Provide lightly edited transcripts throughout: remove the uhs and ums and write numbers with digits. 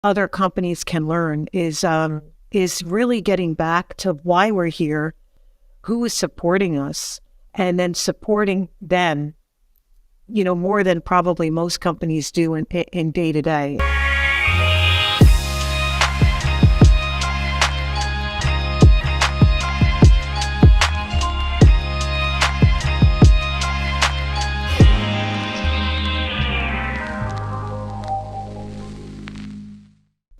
other companies can learn is really getting back to why we're here, who is supporting us, and then supporting them, more than probably most companies do in day to day.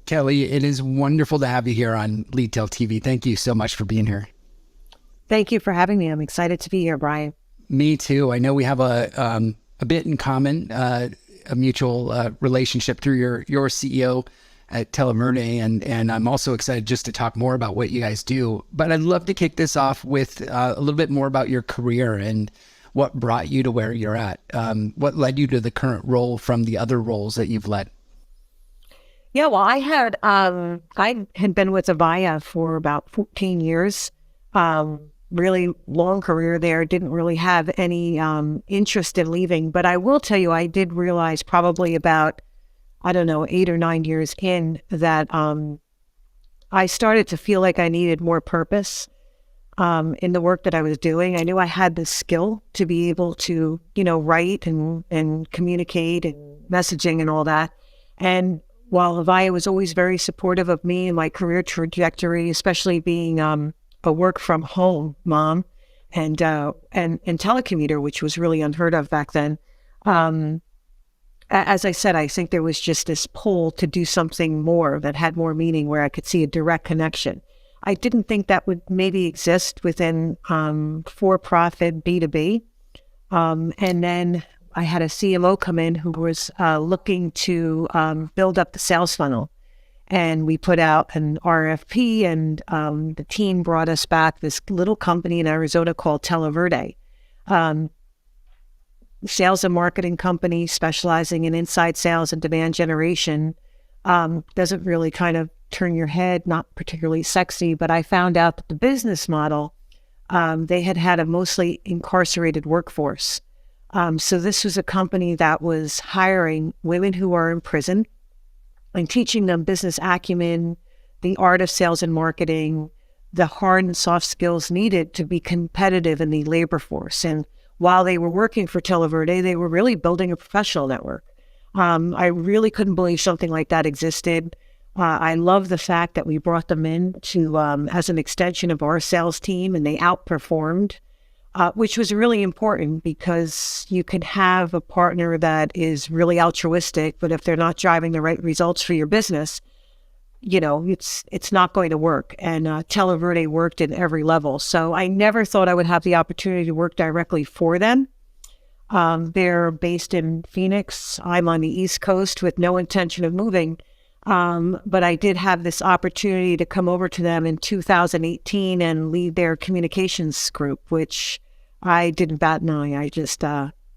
Kellie, it is wonderful to have you here on Leadtail TV. Thank you so much for being here. Thank you for having me. I'm excited to be here, Bryan. Me too. I know we have a bit in common, a mutual relationship through your CEO at Televerde, and I'm also excited just to talk more about what you guys do. But I'd love to kick this off with a little bit more about your career and what brought you to where you're at. What led you to the current role from the other roles that you've led? Yeah, well, I had been with Avaya for about 14 years. Really long career there. Didn't really have any interest in leaving, but I will tell you, I did realize probably about 8 or 9 years in that I started to feel like I needed more purpose in the work that I was doing. I knew I had the skill to be able to, write and communicate and messaging and all that. And while Avaya was always very supportive of me and my career trajectory, especially being a work from home mom and telecommuter, which was really unheard of back then. As I said, I think there was just this pull to do something more that had more meaning, where I could see a direct connection. I didn't think that would maybe exist within for-profit B2B. And then I had a CMO come in who was looking to build up the sales funnel. And we put out an RFP, and the team brought us back this little company in Arizona called Televerde, sales and marketing company specializing in inside sales and demand generation. Doesn't really kind of turn your head, not particularly sexy, but I found out that the business model, they had a mostly incarcerated workforce. So this was a company that was hiring women who are in prison and teaching them business acumen, the art of sales and marketing, the hard and soft skills needed to be competitive in the labor force. And while they were working for Televerde, they were really building a professional network. I really couldn't believe something like that existed. I love the fact that we brought them in to as an extension of our sales team, and they outperformed. Which was really important, because you can have a partner that is really altruistic, but if they're not driving the right results for your business, it's not going to work. And Televerde worked at every level. So I never thought I would have the opportunity to work directly for them. They're based in Phoenix. I'm on the East Coast with no intention of moving. But I did have this opportunity to come over to them in 2018 and lead their communications group, which I didn't bat an eye. I just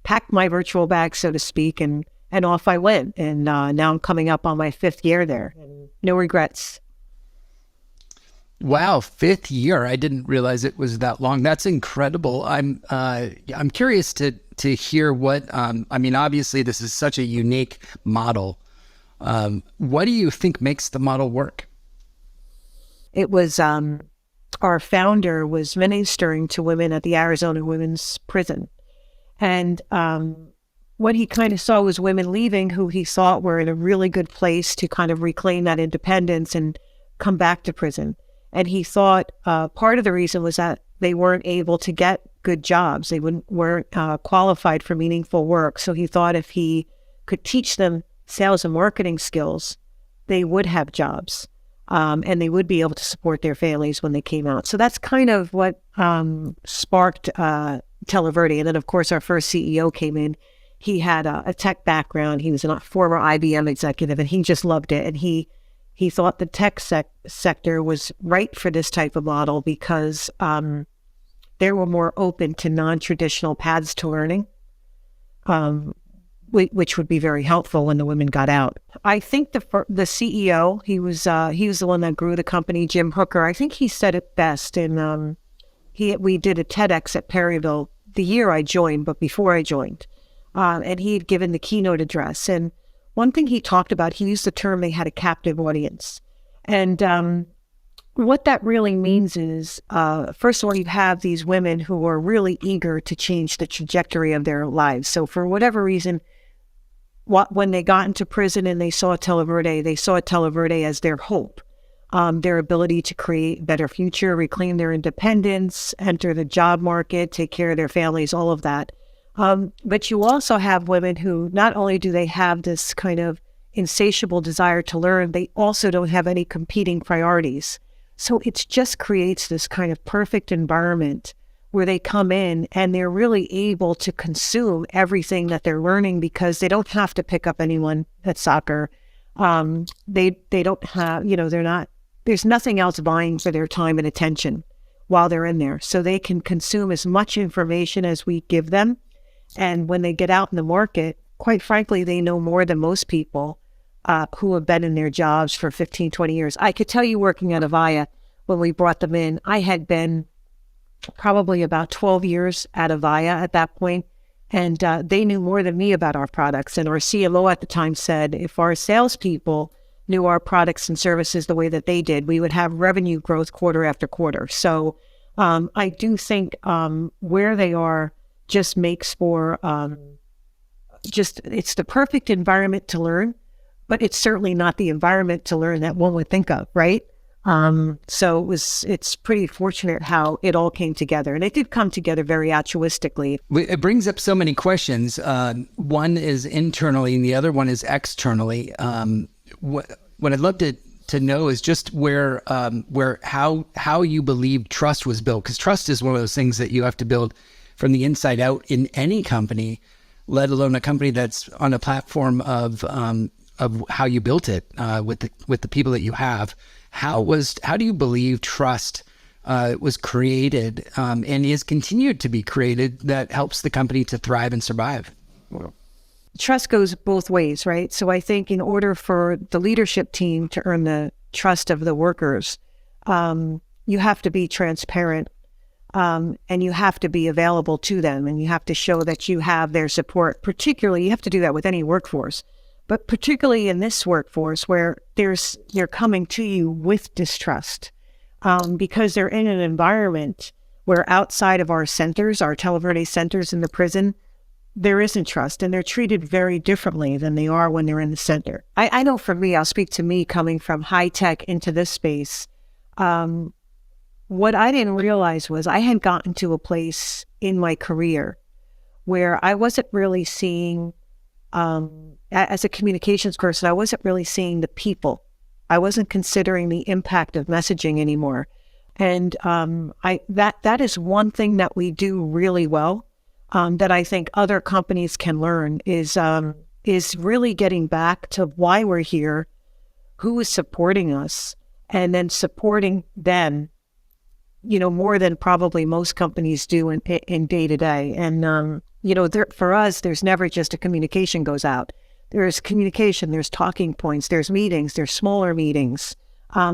packed my virtual bag, so to speak, and off I went. And now I'm coming up on my 5th year there. And no regrets. Wow, 5th year. I didn't realize it was that long. That's incredible. I'm curious to hear what, obviously this is such a unique model. What do you think makes the model work? It was, our founder was ministering to women at the Arizona Women's Prison. And what he kind of saw was women leaving who he thought were in a really good place to kind of reclaim that independence and come back to prison. And he thought part of the reason was that they weren't able to get good jobs. They weren't qualified for meaningful work. So he thought if he could teach them sales and marketing skills, they would have jobs, and they would be able to support their families when they came out. So that's kind of what sparked Televerde. And then, of course, our first CEO came in. He had a tech background. He was a former IBM executive, and he just loved it. And he thought the tech sector was right for this type of model, because they were more open to non-traditional paths to learning. Which would be very helpful when the women got out. I think the CEO, he was the one that grew the company, Jim Hooker. I think he said it best. And we did a TEDx at Perryville the year I joined, but before I joined, and he had given the keynote address. And one thing he talked about, he used the term they had a captive audience. And what that really means is, first of all, you have these women who are really eager to change the trajectory of their lives. So for whatever reason, when they got into prison and they saw Televerde as their hope, their ability to create a better future, reclaim their independence, enter the job market, take care of their families, all of that. But you also have women who not only do they have this kind of insatiable desire to learn, they also don't have any competing priorities. So it just creates this kind of perfect environment where they come in and they're really able to consume everything that they're learning because they don't have to pick up anyone at soccer. They don't have, there's nothing else vying for their time and attention while they're in there. So they can consume as much information as we give them. And when they get out in the market, quite frankly, they know more than most people who have been in their jobs for 15, 20 years. I could tell you working at Avaya, when we brought them in, I had been probably about 12 years at Avaya at that point, and they knew more than me about our products. And our CMO at the time said, if our salespeople knew our products and services the way that they did, we would have revenue growth quarter after quarter. So I do think where they are just makes for it's the perfect environment to learn, but it's certainly not the environment to learn that one would think of, right? So it's pretty fortunate how it all came together, and it did come together very altruistically. It brings up so many questions. One is internally and the other one is externally. What I'd love to know is just how you believe trust was built, because trust is one of those things that you have to build from the inside out in any company, let alone a company that's on a platform of how you built it with the people that you have. How do you believe trust was created and is continued to be created that helps the company to thrive and survive? Trust goes both ways, right? So I think in order for the leadership team to earn the trust of the workers, you have to be transparent and you have to be available to them, and you have to show that you have their support. Particularly, you have to do that with any workforce. But particularly in this workforce where they're coming to you with distrust because they're in an environment where outside of our centers, our Televerde centers in the prison, there isn't trust, and they're treated very differently than they are when they're in the center. I know for me, I'll speak to me coming from high tech into this space. What I didn't realize was I had gotten to a place in my career where I wasn't really seeing as a communications person, I wasn't really seeing the people. I wasn't considering the impact of messaging anymore. And that is one thing that we do really well, that I think other companies can learn is really getting back to why we're here, who is supporting us, and then supporting them, more than probably most companies do in day to day. And for us, there's never just a communication goes out. There's communication, there's talking points, there's meetings, there's smaller meetings.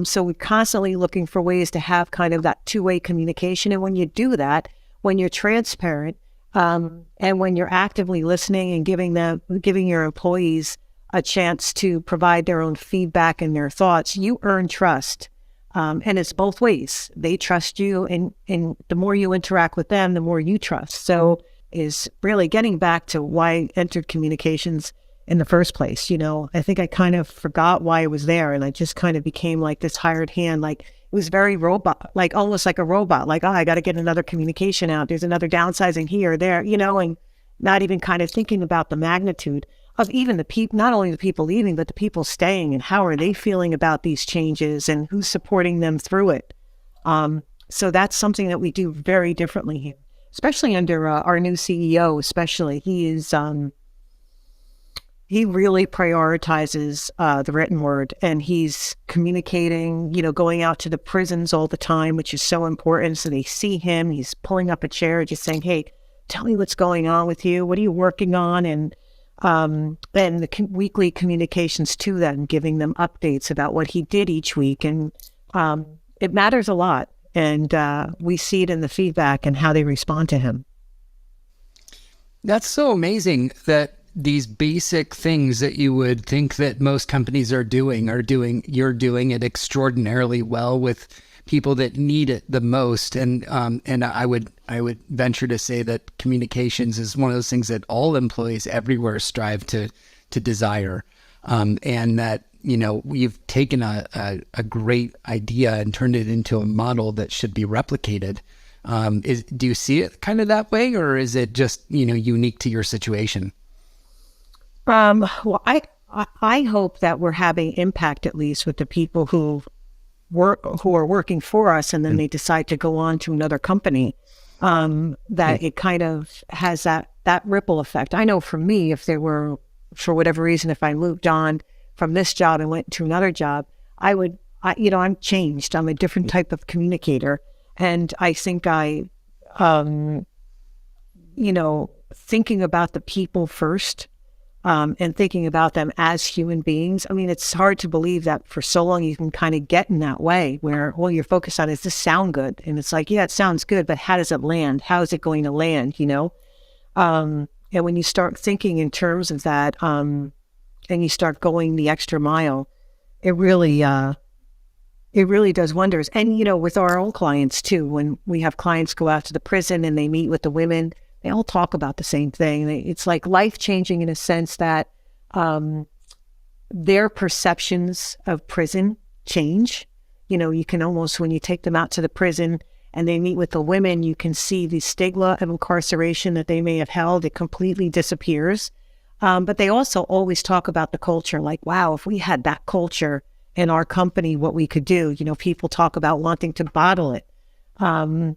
So we're constantly looking for ways to have kind of that two-way communication. And when you do that, when you're transparent, and when you're actively listening and giving your employees a chance to provide their own feedback and their thoughts, you earn trust. And it's both ways. They trust you, and the more you interact with them, the more you trust. So is really getting back to why I entered communications in the first place. I think I kind of forgot why I was there, and I just kind of became like this hired hand. Like, it was very robot, like almost like a robot, like, I got to get another communication out. There's another downsizing here or there, and not even kind of thinking about the magnitude of even the people, not only the people leaving, but the people staying, and how are they feeling about these changes and who's supporting them through it. So that's something that we do very differently here, especially under our new CEO, especially. He really prioritizes the written word, and he's communicating, going out to the prisons all the time, which is so important. So they see him, he's pulling up a chair, just saying, hey, tell me what's going on with you. What are you working on? And the weekly communications to them, giving them updates about what he did each week. And it matters a lot. And we see it in the feedback and how they respond to him. That's so amazing that these basic things that you would think that most companies are doing, you're doing it extraordinarily well with people that need it the most. And I would venture to say that communications is one of those things that all employees everywhere strive to desire. And that, you've taken a great idea and turned it into a model that should be replicated. Do you see it kind of that way, or is it just, unique to your situation? Well, I hope that we're having impact, at least with the people who are working for us, and then they decide to go on to another company. That it kind of has that ripple effect. I know for me, if there were, for whatever reason, if I moved on from this job and went to another job, I'm changed. I'm a different type of communicator. And I think thinking about the people first, and thinking about them as human beings. I mean, it's hard to believe that for so long you can kind of get in that way where all you're focused on is, this sound good? And it's like, yeah, it sounds good, but how does it land? How is it going to land, And when you start thinking in terms of that, and you start going the extra mile, it really does wonders. And, with our own clients too, when we have clients go out to the prison and they meet with the women, they all talk about the same thing. It's like life-changing in a sense that their perceptions of prison change. You can almost, when you take them out to the prison and they meet with the women, you can see the stigma of incarceration that they may have held. It completely disappears. But they also always talk about the culture, like, wow, if we had that culture in our company, what we could do. People talk about wanting to bottle it. And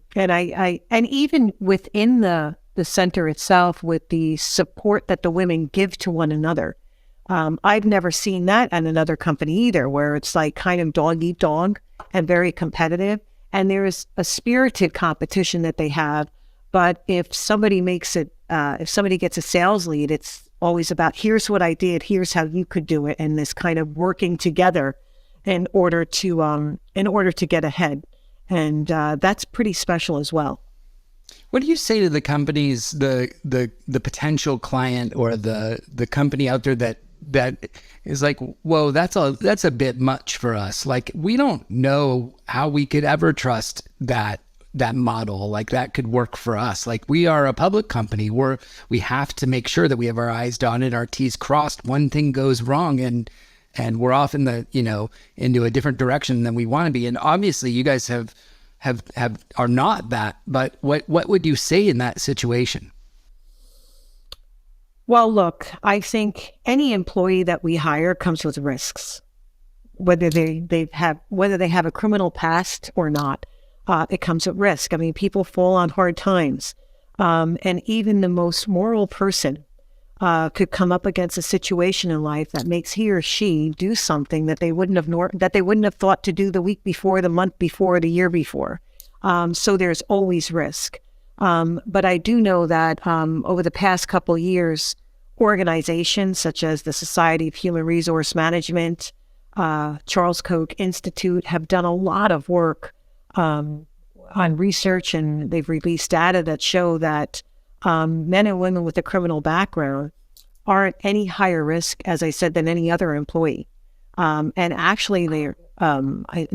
even within the center itself, with the support that the women give to one another. I've never seen that at another company either, where it's like kind of dog eat dog and very competitive. And there is a spirited competition that they have. But if somebody makes it, if somebody gets a sales lead, it's always about, here's what I did, here's how you could do it. And this kind of working together in order to get ahead. And that's pretty special as well. What do you say to the companies, the potential client or the company out there that is like, whoa, that's a bit much for us. Like, we don't know how we could ever trust that model, like that could work for us. Like, we are a public company, we have to make sure that we have our I's dotted, our T's crossed. One thing goes wrong and we're off in into a different direction than we want to be. And obviously you guys are not that, but what would you say in that situation? Well, look, I think any employee that we hire comes with risks, whether they have a criminal past or not. It comes at risk. I mean, people fall on hard times, and even the most moral person could come up against a situation in life that makes he or she do something that they wouldn't have thought to do the week before, the month before, the year before. So there's always risk. But I do know that over the past couple of years, organizations such as the Society of Human Resource Management, Charles Koch Institute have done a lot of work on research, and they've released data that show that men and women with a criminal background are at any higher risk, as I said, than any other employee. And actually, they're I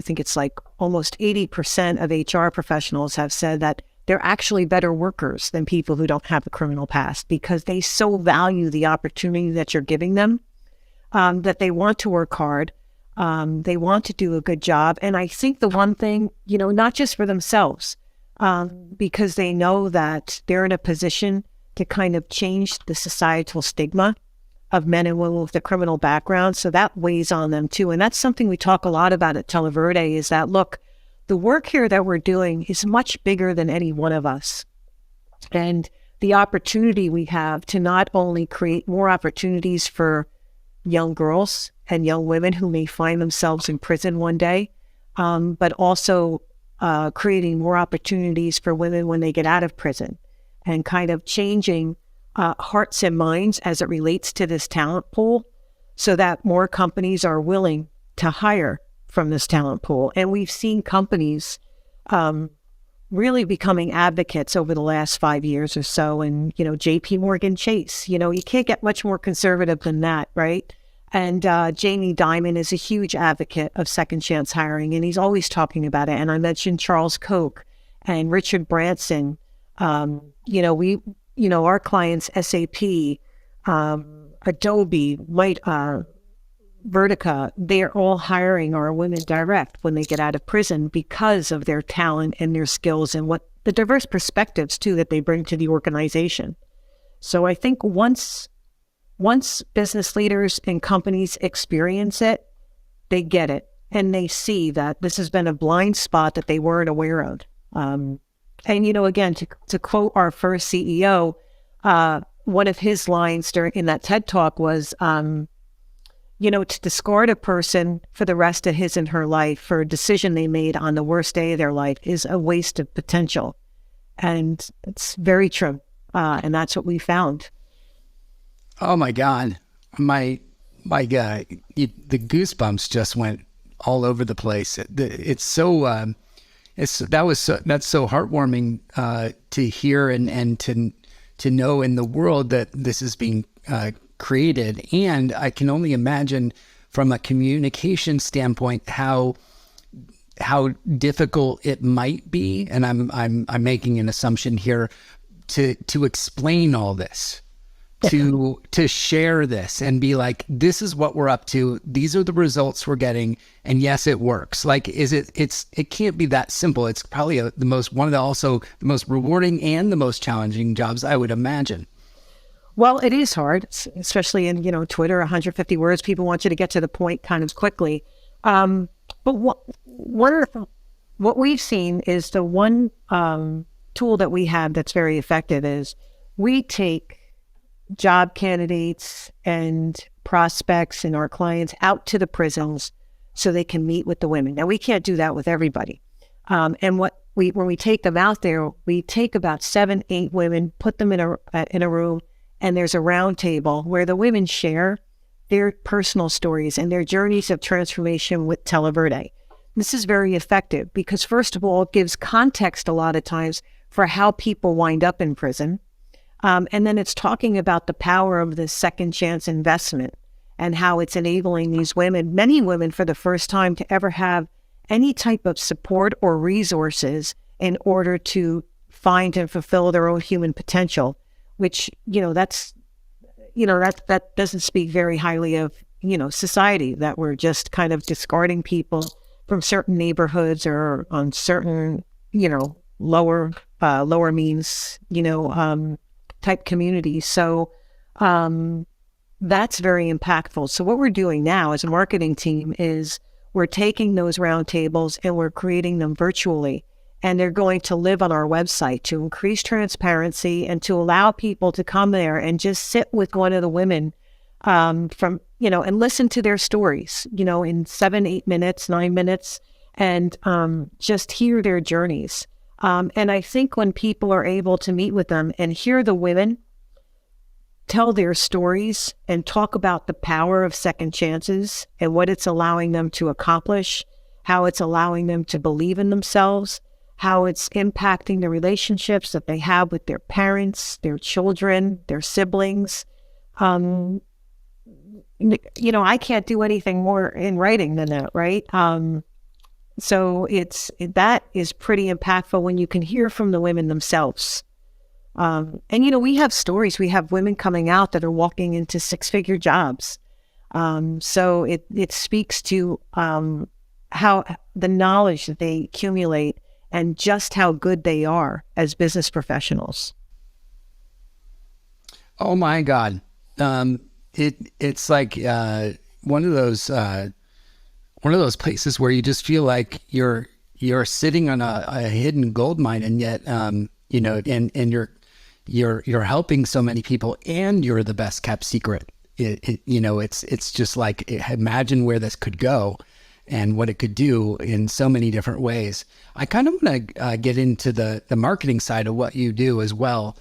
think it's like almost 80% of HR professionals have said that they're actually better workers than people who don't have a criminal past, because they so value the opportunity that you're giving them, that they want to work hard. They want to do a good job. And I think the one thing, not just for themselves, because they know that they're in a position to kind of change the societal stigma of men and women with a criminal background. So that weighs on them too. And that's something we talk a lot about at Televerde, is that, look, the work here that we're doing is much bigger than any one of us. And the opportunity we have to not only create more opportunities for young girls and young women who may find themselves in prison one day, but also creating more opportunities for women when they get out of prison, and kind of changing hearts and minds as it relates to this talent pool, so that more companies are willing to hire from this talent pool. And we've seen companies really becoming advocates over the last 5 years or so. And, JP Morgan Chase, you can't get much more conservative than that, right? And Jamie Dimon is a huge advocate of second chance hiring, and he's always talking about it. And I mentioned Charles Koch and Richard Branson. Our clients, SAP, Adobe, Vertica, they're all hiring our women direct when they get out of prison because of their talent and their skills and what the diverse perspectives too that they bring to the organization. So I think once business leaders and companies experience it, they get it and they see that this has been a blind spot that they weren't aware of. And again, to quote our first CEO, one of his lines in that TED Talk was, to discard a person for the rest of his and her life for a decision they made on the worst day of their life is a waste of potential. And it's very true. And that's what we found. Oh my God. My God, the goosebumps just went all over the place. It's so, that's so heartwarming to hear and to know in the world that this is being created. And I can only imagine from a communication standpoint how difficult it might be. And I'm making an assumption here to explain all this, to share this and be like, this is what we're up to. These are the results we're getting. And yes, it works. Like, it can't be that simple. It's probably one of the most rewarding and the most challenging jobs, I would imagine. Well, it is hard, especially in, Twitter, 150 words. People want you to get to the point kind of quickly. But what we've seen is the one tool that we have that's very effective is we take job candidates and prospects and our clients out to the prisons so they can meet with the women. Now, we can't do that with everybody. And when we take them out there, we take about 7-8 women, put them in a room, and there's a round table where the women share their personal stories and their journeys of transformation with Televerde. This is very effective because, first of all, it gives context a lot of times for how people wind up in prison. And then it's talking about the power of the second chance investment and how it's enabling these women, many women for the first time, to ever have any type of support or resources in order to find and fulfill their own human potential, which, that doesn't speak very highly of, society, that we're just kind of discarding people from certain neighborhoods or on certain, lower means, type communities. So that's very impactful. So what we're doing now as a marketing team is we're taking those roundtables and we're creating them virtually. And they're going to live on our website to increase transparency and to allow people to come there and just sit with one of the women and listen to their stories, in 7, 8 minutes, 9 minutes, and just hear their journeys. And I think when people are able to meet with them and hear the women tell their stories and talk about the power of second chances and what it's allowing them to accomplish, how it's allowing them to believe in themselves, how it's impacting the relationships that they have with their parents, their children, their siblings. I can't do anything more in writing than that, right? So that is pretty impactful when you can hear from the women themselves. We have stories. We have women coming out that are walking into 6-figure jobs. So it speaks to how the knowledge that they accumulate and just how good they are as business professionals. Oh my God. It's like one of those places where you just feel like you're sitting on a hidden gold mine, and yet and you're helping so many people, and you're the best kept secret. It's just like, imagine where this could go and what it could do in so many different ways. I kind of want to get into the marketing side of what you do as well,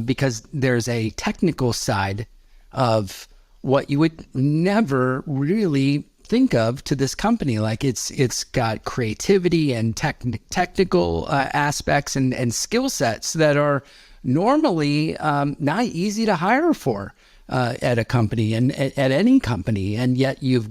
because there's a technical side of what you would never really think of to this company. Like it's got creativity and technical aspects and skill sets that are normally not easy to hire for at a company and at any company. And yet you've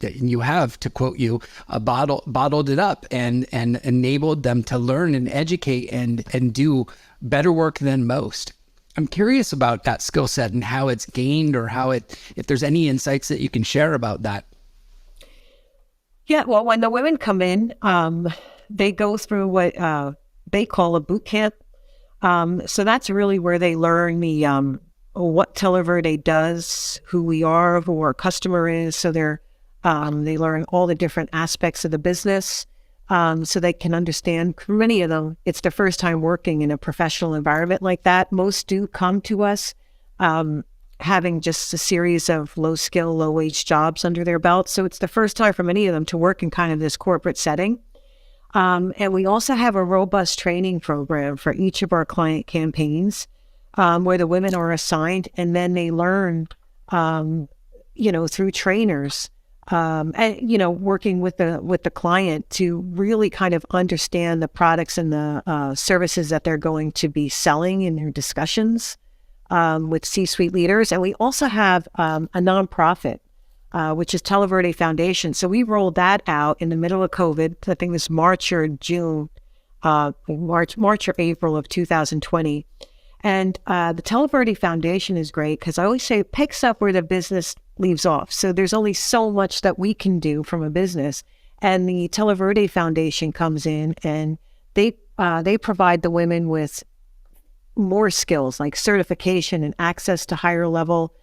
you have, to quote you, bottled it up and enabled them to learn and educate and do better work than most. I'm curious about that skill set and how it's gained, or if there's any insights that you can share about that. Yeah, well, when the women come in, they go through what they call a boot camp. So that's really where they learn what Televerde does, who we are, who our customer is. So they learn all the different aspects of the business. So they can understand. For many of them, it's their first time working in a professional environment like that. Most do come to us having just a series of low-skill, low-wage jobs under their belt. So it's the first time for many of them to work in kind of this corporate setting. And we also have a robust training program for each of our client campaigns where the women are assigned, and then they learn, through trainers, and working with the client to really kind of understand the products and the services that they're going to be selling in their discussions with C-suite leaders. And we also have a nonprofit, which is Televerde Foundation. So we rolled that out in the middle of COVID. I think it was March or April of 2020. And the Televerde Foundation is great because I always say it picks up where the business leaves off. So there's only so much that we can do from a business. And the Televerde Foundation comes in and they provide the women with more skills like certification and access to higher level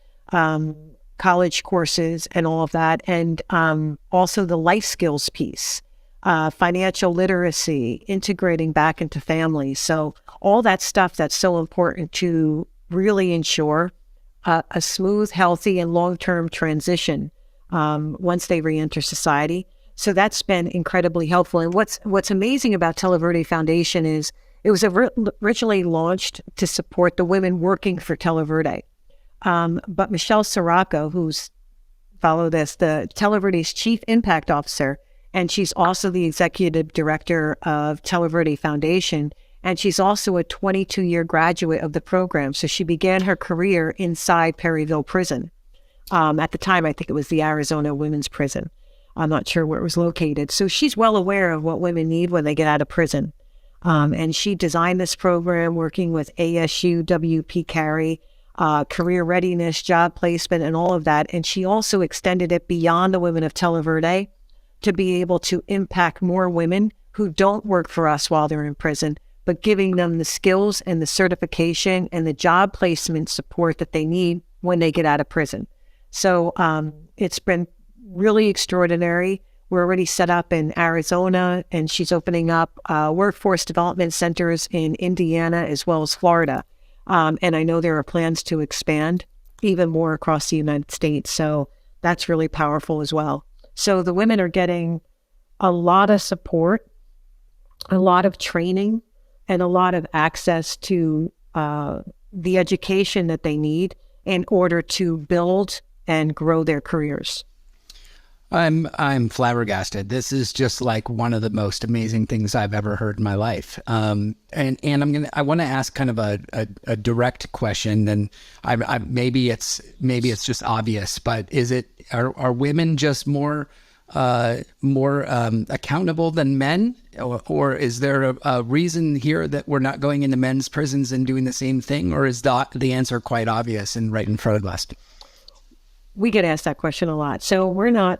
college courses and all of that. And also the life skills piece, financial literacy, integrating back into families. So all that stuff that's so important to really ensure a smooth, healthy, and long-term transition once they re-enter society. So that's been incredibly helpful. And what's amazing about Televerde Foundation is it was originally launched to support the women working for Televerde. But Michelle Sirocco, who's the Televerde's Chief Impact Officer, and she's also the Executive Director of Televerde Foundation, and she's also a 22-year graduate of the program. So she began her career inside Perryville Prison. At the time, I think it was the Arizona Women's Prison. I'm not sure where it was located. So she's well aware of what women need when they get out of prison. And she designed this program working with ASU, WP Carey, career readiness, job placement, and all of that. And she also extended it beyond the women of Televerde to be able to impact more women who don't work for us while they're in prison, but giving them the skills and the certification and the job placement support that they need when they get out of prison. So it's been really extraordinary. We're already set up in Arizona, and she's opening up workforce development centers in Indiana as well as Florida. And I know there are plans to expand even more across the United States. So that's really powerful as well. So the women are getting a lot of support, a lot of training, and a lot of access to the education that they need in order to build and grow their careers. I'm flabbergasted. This is just like one of the most amazing things I've ever heard in my life. And I want to ask kind of a direct question, and maybe it's just obvious, but are women just more accountable than men, or is there a reason here that we're not going into men's prisons and doing the same thing, or is the answer quite obvious and right in front of us? We get asked that question a lot. So we're not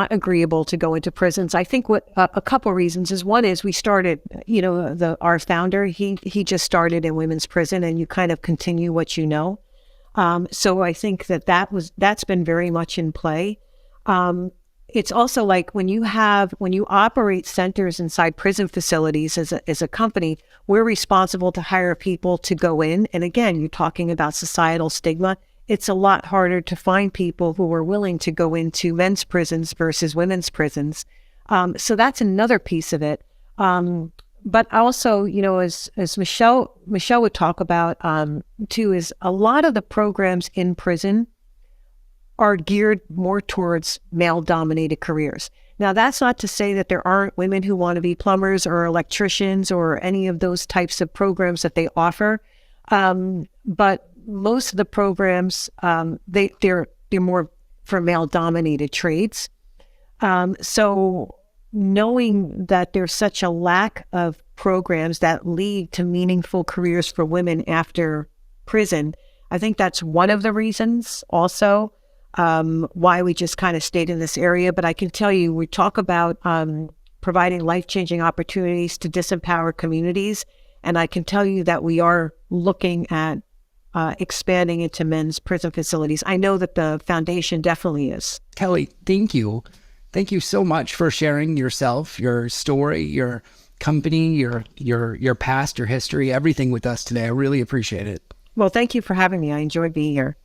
agreeable to go into prisons. I think what a couple reasons is, one is we started, our founder, he just started in women's prison, and you kind of continue what you know. So I think that's been very much in play. It's also like when you operate centers inside prison facilities as a company, we're responsible to hire people to go in. And again, you're talking about societal stigma. It's a lot harder to find people who are willing to go into men's prisons versus women's prisons. So that's another piece of it. But also, as Michelle would talk about too, is a lot of the programs in prison are geared more towards male-dominated careers. Now, that's not to say that there aren't women who want to be plumbers or electricians or any of those types of programs that they offer. But most of the programs, they're more for male-dominated trades. So knowing that there's such a lack of programs that lead to meaningful careers for women after prison, I think that's one of the reasons also why we just kind of stayed in this area. But I can tell you, we talk about providing life-changing opportunities to disempowered communities. And I can tell you that we are looking at expanding into men's prison facilities. I know that the foundation definitely is. Kellie, thank you. Thank you so much for sharing yourself, your story, your company, your past, your history, everything with us today. I really appreciate it. Well, thank you for having me. I enjoyed being here.